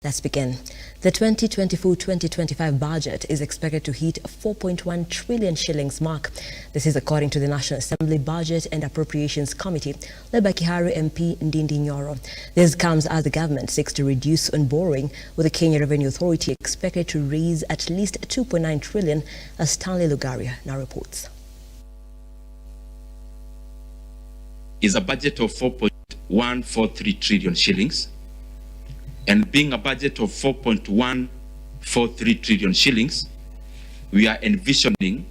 Let's begin. The 2024-2025 budget is expected to hit 4.1 trillion shillings mark. This is according to the National Assembly Budget and Appropriations Committee led by Kiharu MP Ndindi Nyoro. This comes as the government seeks to reduce on borrowing, with the Kenya Revenue Authority expected to raise at least 2.9 trillion, as Stanley Lugaria now reports. Is a budget of 4.143 trillion shillings. And being a budget of 4.143 trillion shillings, we are envisioning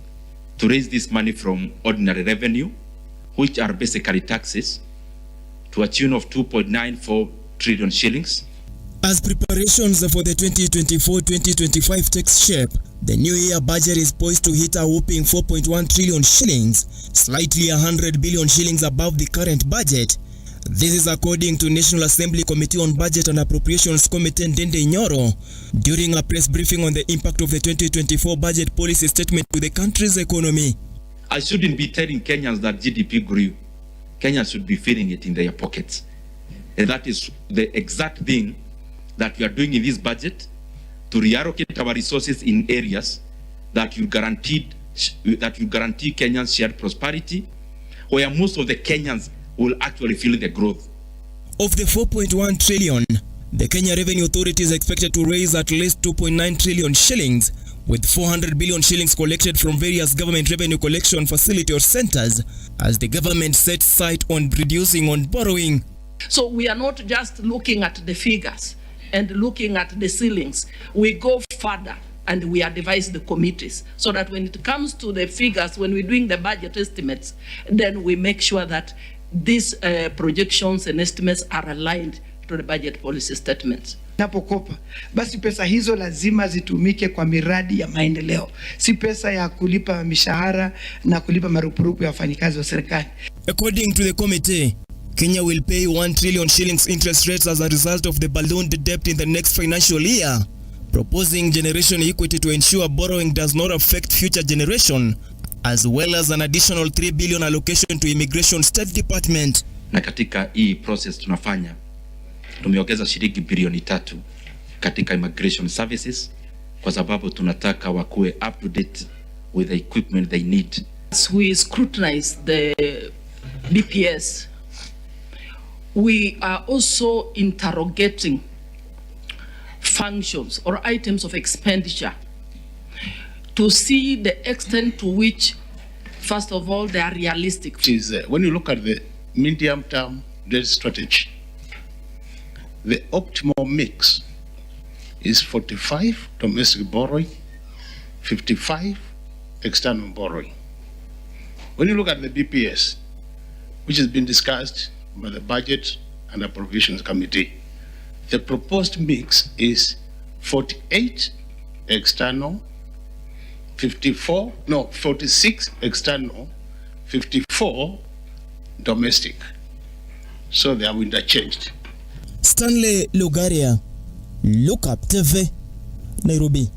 to raise this money from ordinary revenue, which are basically taxes, to a tune of 2.94 trillion shillings. As preparations for the 2024-2025 takes shape, the new year budget is poised to hit a whopping 4.1 trillion shillings, slightly 100 billion shillings above the current budget. This is according to National Assembly Committee on Budget and Appropriations Committee Ndindi Nyoro during a press briefing on the impact of the 2024 budget policy statement to the country's economy. I shouldn't be telling Kenyans that GDP grew. Kenyans should be feeling it in their pockets. And that is the exact thing that we are doing in this budget, to reallocate our resources in areas that will guarantee Kenyans shared prosperity, where most of the Kenyans will actually feel the growth. Of the 4.1 trillion, the Kenya Revenue Authority is expected to raise at least 2.9 trillion shillings, with 400 billion shillings collected from various government revenue collection facility or centers, as the government sets sight on reducing on borrowing. So we are not just looking at the figures and looking at the ceilings. We go further and we advise the committees so that when it comes to the figures, when we're doing the budget estimates, then we make sure that these projections and estimates are aligned to the budget policy statements. Napokopa, basi pesa hizo lazima zitumike kwa miradi ya maendeleo, si pesa ya kulipa mishahara na kulipa marupurupu ya wafanyikazi wa serikali. According to the committee, Kenya will pay 1 trillion shillings interest rates as a result of the ballooned debt in the next financial year, proposing generation equity to ensure borrowing does not affect future generation, as well as an additional 3 billion allocation to Immigration State Department. Na katika hii process tunafanya, tumeongeza shilingi bilioni 3 katika immigration services, kwa sababu tunataka wakuwe up to date with the equipment they need. As we scrutinize the BPS, we are also interrogating functions or items of expenditure to see the extent to which, first of all, they are realistic. When you look at the medium-term debt strategy, the optimal mix is 45 domestic borrowing, 55 external borrowing. When you look at the BPS, which has been discussed by the Budget and Appropriations Committee, the proposed mix is 48 external, 46 external, 54 domestic. So they are interchanged. Stanley Lugaria, Look Up TV, Nairobi.